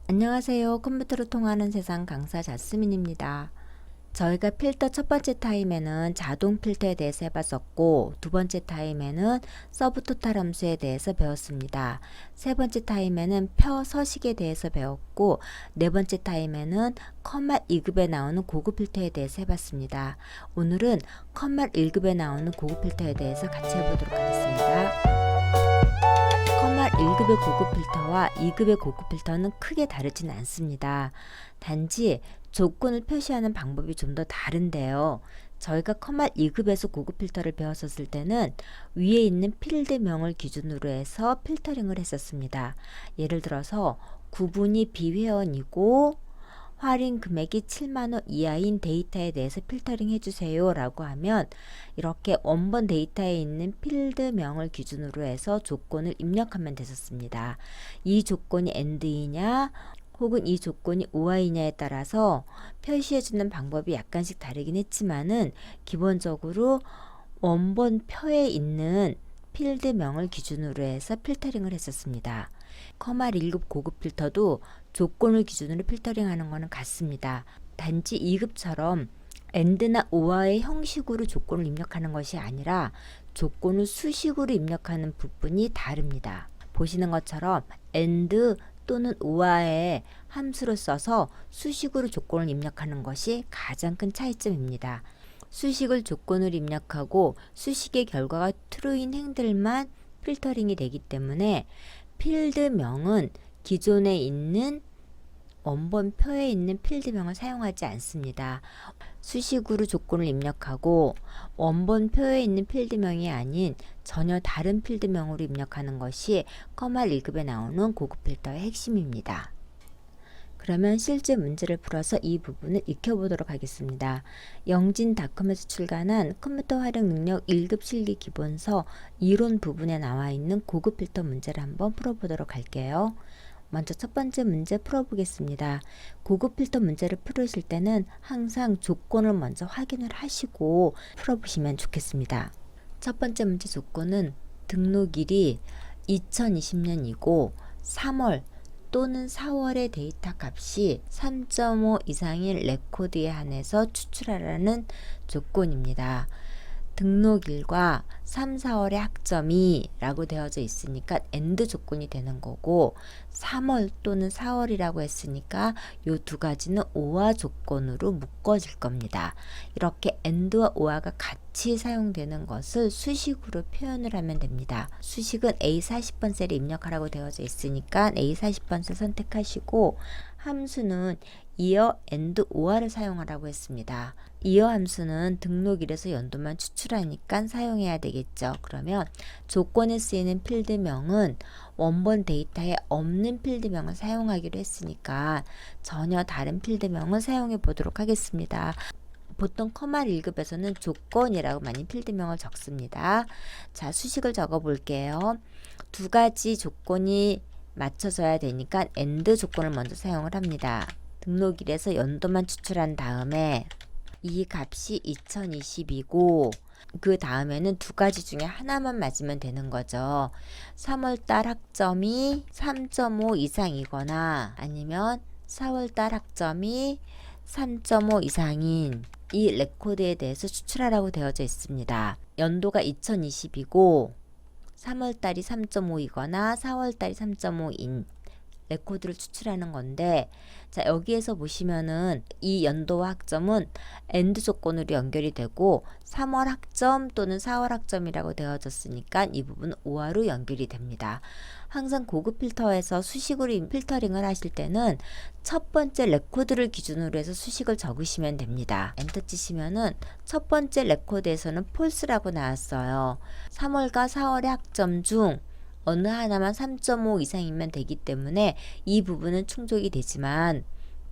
안녕하세요. 컴퓨터로 통하는 세상 강사 자스민입니다. 저희가 필터 첫 번째 타임에는 자동 필터에 대해서 해봤었고, 두 번째 타임에는 서브토탈 함수에 대해서 배웠습니다. 세 번째 타임에는 표 서식에 대해서 배웠고, 네 번째 타임에는 컴마 2급에 나오는 고급 필터에 대해서 해봤습니다. 오늘은 컴마 1급에 나오는 고급 필터에 대해서 같이 해보도록 하겠습니다. 컴마 1급의 고급 필터와 2급의 고급 필터는 크게 다르진 않습니다. 단지 조건을 표시하는 방법이 좀 더 다른데요. 저희가 컴마 2급에서 고급 필터를 배웠었을 때는 위에 있는 필드명을 기준으로 해서 필터링을 했었습니다. 예를 들어서 구분이 비회원이고 할인 금액이 7만원 이하인 데이터에 대해서 필터링 해주세요 라고 하면 이렇게 원본 데이터에 있는 필드명을 기준으로 해서 조건을 입력하면 됐었습니다. 이 조건이 AND이냐 혹은 이 조건이 OR이냐에 따라서 표시해주는 방법이 약간씩 다르긴 했지만은 기본적으로 원본 표에 있는 필드명을 기준으로 해서 필터링을 했었습니다. 컴마 1급 고급 필터도 조건을 기준으로 필터링하는 것은 같습니다. 단지 2급처럼 AND나 OR의 형식으로 조건을 입력하는 것이 아니라 조건을 수식으로 입력하는 부분이 다릅니다. 보시는 것처럼 AND 또는 OR의 함수를 써서 수식으로 조건을 입력하는 것이 가장 큰 차이점입니다. 수식을 조건을 입력하고 수식의 결과가 true인 행들만 필터링이 되기 때문에 필드명은 기존에 있는 원본표에 있는 필드명을 사용하지 않습니다. 수식으로 조건을 입력하고 원본표에 있는 필드명이 아닌 전혀 다른 필드명으로 입력하는 것이 컴마 1급에 나오는 고급 필터의 핵심입니다. 그러면 실제 문제를 풀어서 이 부분을 익혀보도록 하겠습니다. 영진닷컴에서 출간한 컴퓨터 활용 능력 1급 실기 기본서 이론 부분에 나와 있는 고급 필터 문제를 한번 풀어보도록 할게요. 먼저 첫 번째 문제 풀어보겠습니다. 고급 필터 문제를 풀으실 때는 항상 조건을 먼저 확인을 하시고 풀어보시면 좋겠습니다. 첫 번째 문제 조건은 등록일이 2020년이고 3월 또는 4월의 데이터 값이 3.5 이상인 레코드에 한해서 추출하라는 조건입니다. 등록일과 3, 4월의 학점이 라고 되어져 있으니까 AND 조건이 되는 거고 3월 또는 4월이라고 했으니까 이 두 가지는 OR 조건으로 묶어질 겁니다. 이렇게 AND와 OR가 같이 사용되는 것을 수식으로 표현을 하면 됩니다. 수식은 A40번 셀에 입력하라고 되어져 있으니까 A40번 셀 선택하시고 함수는 이어 AND OR을 사용하라고 했습니다. 이어 함수는 등록일에서 연도만 추출하니까 사용해야 되겠죠. 그러면 조건에 쓰이는 필드명은 원본 데이터에 없는 필드명을 사용하기로 했으니까 전혀 다른 필드명을 사용해 보도록 하겠습니다. 보통 컴마 1급에서는 조건이라고 많이 필드명을 적습니다. 자, 수식을 적어 볼게요. 두 가지 조건이 맞춰져야 되니까 AND 조건을 먼저 사용을 합니다. 등록일에서 연도만 추출한 다음에 이 값이 2020이고 그 다음에는 두 가지 중에 하나만 맞으면 되는 거죠. 3월달 학점이 3.5 이상이거나 아니면 4월달 학점이 3.5 이상인 이 레코드에 대해서 추출하라고 되어져 있습니다. 연도가 2020이고 3월달이 3.5이거나 4월달이 3.5인 레코드를 추출하는 건데, 자, 여기에서 보시면은 이 연도와 학점은 AND 조건으로 연결이 되고 3월 학점 또는 4월 학점이라고 되어졌으니까 이 부분은 OR로 연결이 됩니다. 항상 고급 필터에서 수식으로 필터링을 하실 때는 첫 번째 레코드를 기준으로 해서 수식을 적으시면 됩니다. 엔터 치시면은 첫 번째 레코드에서는 false라고 나왔어요. 3월과 4월의 학점 중 어느 하나만 3.5 이상이면 되기 때문에 이 부분은 충족이 되지만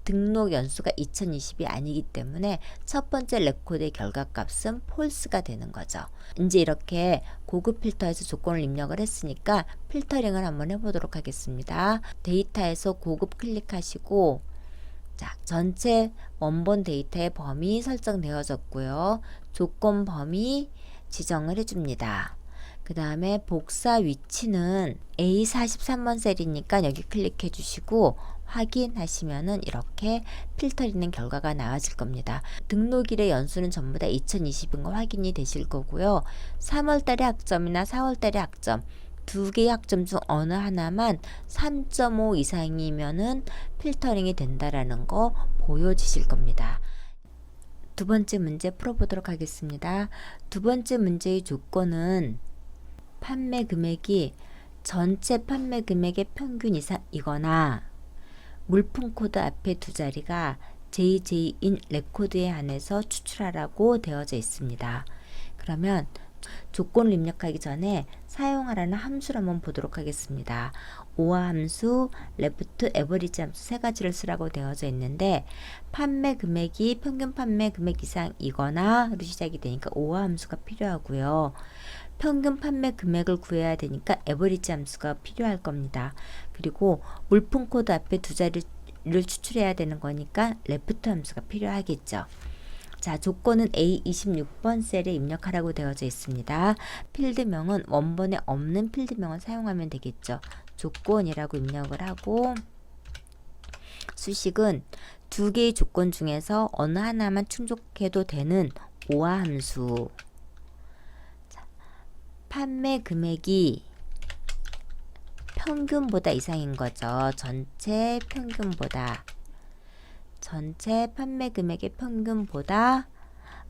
등록 연수가 2020이 아니기 때문에 첫 번째 레코드의 결과값은 false가 되는 거죠. 이제 이렇게 고급 필터에서 조건을 입력을 했으니까 필터링을 한번 해보도록 하겠습니다. 데이터에서 고급 클릭하시고, 자, 전체 원본 데이터의 범위 설정되어졌고요. 조건 범위 지정을 해줍니다. 그 다음에 복사 위치는 A43번 셀이니까 여기 클릭해 주시고 확인하시면은 이렇게 필터링된 결과가 나와질 겁니다. 등록일의 연수는 전부 다 2020인 거 확인이 되실 거고요. 3월달의 학점이나 4월달의 학점 두 개의 학점 중 어느 하나만 3.5 이상이면은 필터링이 된다라는 거 보여지실 겁니다. 두 번째 문제 풀어보도록 하겠습니다. 두 번째 문제의 조건은 판매 금액이 전체 판매 금액의 평균 이상이거나 물품 코드 앞에 두 자리가 JJ인 레코드에 한해서 추출하라고 되어져 있습니다. 그러면 조건을 입력하기 전에 사용하라는 함수를 한번 보도록 하겠습니다. 오화 함수, 레프트, 에버리지 함수 세 가지를 쓰라고 되어져 있는데 판매 금액이 평균 판매 금액 이상이거나로 시작이 되니까 오화 함수가 필요하고요. 평균 판매 금액을 구해야 되니까 에버리지 함수가 필요할 겁니다. 그리고 물품 코드 앞에 두 자리를 추출해야 되는 거니까 레프트 함수가 필요하겠죠. 자, 조건은 A26번 셀에 입력하라고 되어져 있습니다. 필드명은 원본에 없는 필드명을 사용하면 되겠죠. 조건이라고 입력을 하고 수식은 두 개의 조건 중에서 어느 하나만 충족해도 되는 오화 함수. 자, 판매 금액이 평균보다 이상인 거죠. 전체 평균보다. 전체 판매 금액의 평균보다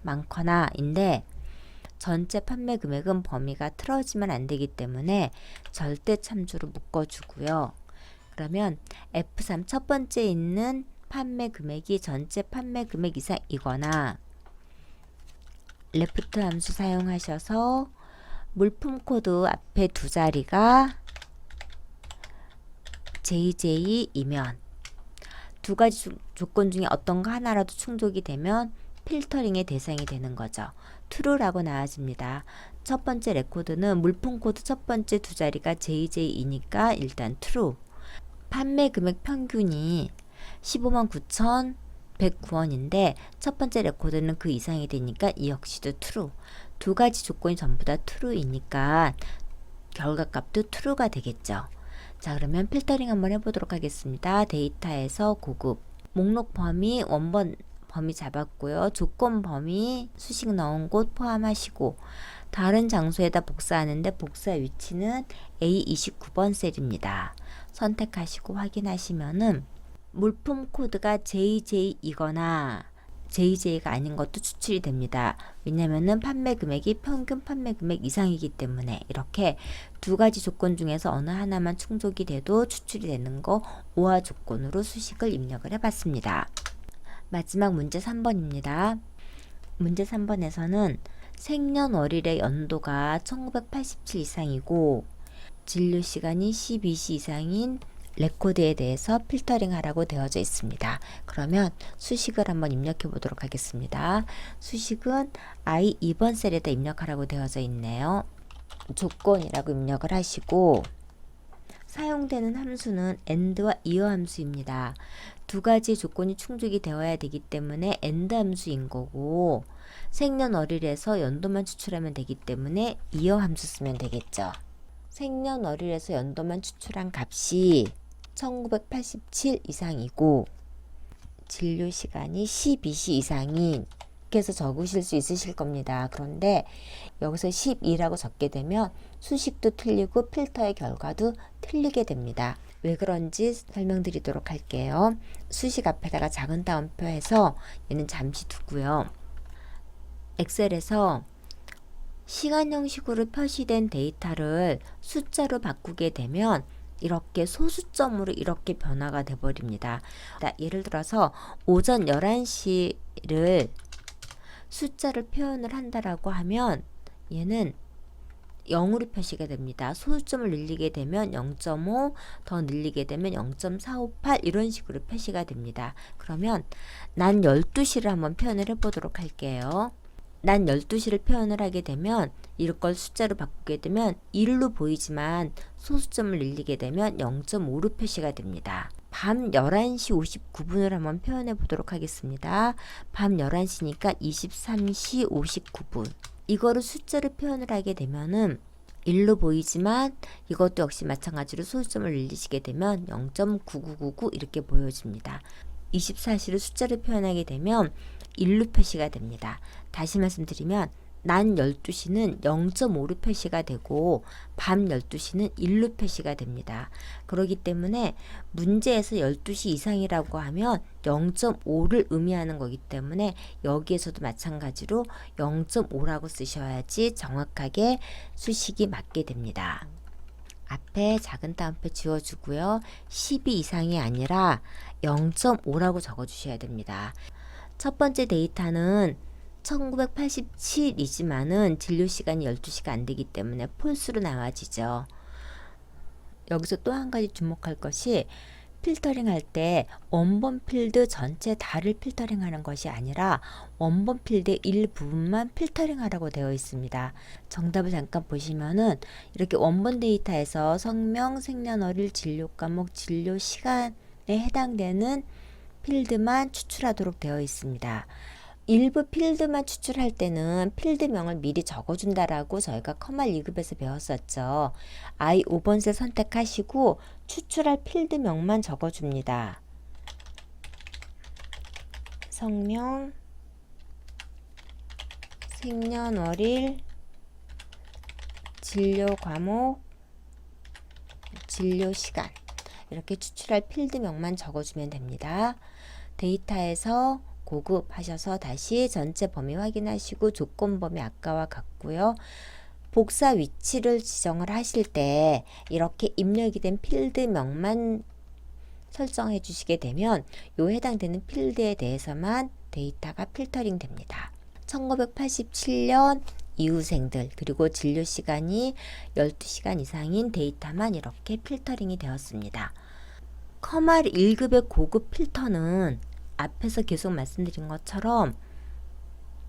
많거나 인데 전체 판매 금액은 범위가 틀어지면 안 되기 때문에 절대 참조로 묶어주고요. 그러면 F3 첫 번째 있는 판매 금액이 전체 판매 금액 이상이거나 레프트 함수 사용하셔서 물품 코드 앞에 두 자리가 JJ이면 두 가지 조건 중에 어떤 거 하나라도 충족이 되면 필터링의 대상이 되는 거죠. true라고 나와집니다. 첫 번째 레코드는 물품 코드 첫 번째 두 자리가 JJ이니까 일단 true. 판매 금액 평균이 159,109원인데 첫 번째 레코드는 그 이상이 되니까 이 역시도 true. 두 가지 조건이 전부 다 true이니까 결과값도 true가 되겠죠. 자, 그러면 필터링 한번 해보도록 하겠습니다. 데이터에서 고급 목록 범위 원본 범위 잡았고요. 조건 범위 수식 넣은 곳 포함하시고 다른 장소에다 복사하는데 복사 위치는 A29번 셀입니다. 선택하시고 확인하시면은 물품 코드가 JJ이거나 JJ가 아닌 것도 추출이 됩니다. 왜냐면은 판매 금액이 평균 판매 금액 이상이기 때문에 이렇게 두 가지 조건 중에서 어느 하나만 충족이 돼도 추출이 되는 거 오화 조건으로 수식을 입력을 해봤습니다. 마지막 문제 3번입니다. 문제 3번에서는 생년월일의 연도가 1987 이상이고 진료 시간이 12시 이상인 레코드에 대해서 필터링 하라고 되어져 있습니다. 그러면 수식을 한번 입력해 보도록 하겠습니다. 수식은 I2번 셀에다 입력하라고 되어져 있네요. 조건이라고 입력을 하시고 사용되는 함수는 AND와 IO 함수입니다. 두 가지 조건이 충족이 되어야 되기 때문에 AND 함수인 거고 생년월일에서 연도만 추출하면 되기 때문에 IO 함수 쓰면 되겠죠. 생년월일에서 연도만 추출한 값이 1987 이상이고 진료 시간이 12시 이상인 그래서 적으실 수 있으실 겁니다. 그런데 여기서 12라고 적게 되면 수식도 틀리고 필터의 결과도 틀리게 됩니다. 왜 그런지 설명드리도록 할게요. 수식 앞에다가 작은 따옴표 해서 얘는 잠시 두고요. 엑셀에서 시간 형식으로 표시된 데이터를 숫자로 바꾸게 되면 이렇게 소수점으로 이렇게 변화가 돼 버립니다. 예를 들어서 오전 11시를 숫자를 표현을 한다라고 하면 얘는 0으로 표시가 됩니다. 소수점을 늘리게 되면 0.5, 더 늘리게 되면 0.458 이런 식으로 표시가 됩니다. 그러면 난 12시를 한번 표현을 해보도록 할게요. 난 12시를 표현을 하게 되면 이걸 숫자로 바꾸게 되면 1로 보이지만 소수점을 늘리게 되면 0.5로 표시가 됩니다. 밤 11시 59분을 한번 표현해 보도록 하겠습니다. 밤 11시니까 23시 59분. 이거를 숫자로 표현을 하게 되면은 1로 보이지만 이것도 역시 마찬가지로 소수점을 늘리시게 되면 0.9999 이렇게 보여집니다. 24시를 숫자로 표현하게 되면 1로 표시가 됩니다. 다시 말씀드리면 낮 12시는 0.5로 표시가 되고 밤 12시는 1로 표시가 됩니다. 그렇기 때문에 문제에서 12시 이상이라고 하면 0.5를 의미하는 거기 때문에 여기에서도 마찬가지로 0.5라고 쓰셔야지 정확하게 수식이 맞게 됩니다. 앞에 작은 따옴표 지워주고요. 12 이상이 아니라 0.5라고 적어주셔야 됩니다. 첫 번째 데이터는 1987이지만은 진료 시간이 12시가 안 되기 때문에 폴스로 나와지죠. 여기서 또 한 가지 주목할 것이 필터링 할 때 원본 필드 전체 다를 필터링 하는 것이 아니라 원본 필드의 일부분만 필터링 하라고 되어 있습니다. 정답을 잠깐 보시면은 이렇게 원본 데이터에서 성명, 생년월일, 진료 과목, 진료 시간에 해당되는 필드만 추출하도록 되어 있습니다. 일부 필드만 추출할 때는 필드명을 미리 적어준다라고 저희가 커말 2급에서 배웠었죠. I 5번 셀 선택하시고 추출할 필드명만 적어줍니다. 성명, 생년월일, 진료 과목, 진료 시간 이렇게 추출할 필드명만 적어주면 됩니다. 데이터에서 고급 하셔서 다시 전체 범위 확인하시고 조건 범위 아까와 같고요. 복사 위치를 지정을 하실 때 이렇게 입력이 된 필드명만 설정해 주시게 되면 요 해당되는 필드에 대해서만 데이터가 필터링 됩니다. 1987년 이후생들 그리고 진료 시간이 12시간 이상인 데이터만 이렇게 필터링이 되었습니다. 커말 1급의 고급 필터는 앞에서 계속 말씀드린 것처럼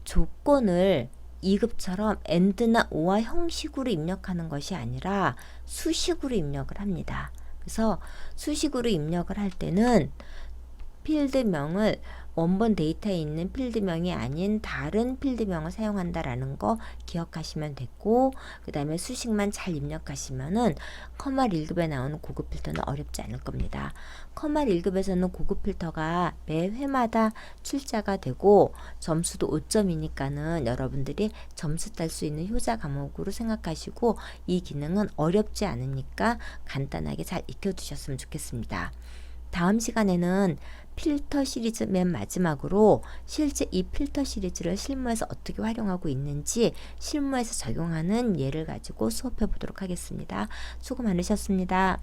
조건을 2급처럼 AND나 OR 형식으로 입력하는 것이 아니라 수식으로 입력을 합니다. 그래서 수식으로 입력을 할 때는 필드명을 원본 데이터에 있는 필드명이 아닌 다른 필드명을 사용한다라는 거 기억하시면 됐고, 그 다음에 수식만 잘 입력하시면은 커말 1급에 나오는 고급 필터는 어렵지 않을 겁니다. 커말 1급에서는 고급 필터가 매 회마다 출자가 되고 점수도 5점이니까는 여러분들이 점수 딸 수 있는 효자 과목으로 생각하시고 이 기능은 어렵지 않으니까 간단하게 잘 익혀두셨으면 좋겠습니다. 다음 시간에는 필터 시리즈 맨 마지막으로 실제 이 필터 시리즈를 실무에서 어떻게 활용하고 있는지 실무에서 적용하는 예를 가지고 수업해 보도록 하겠습니다. 수고 많으셨습니다.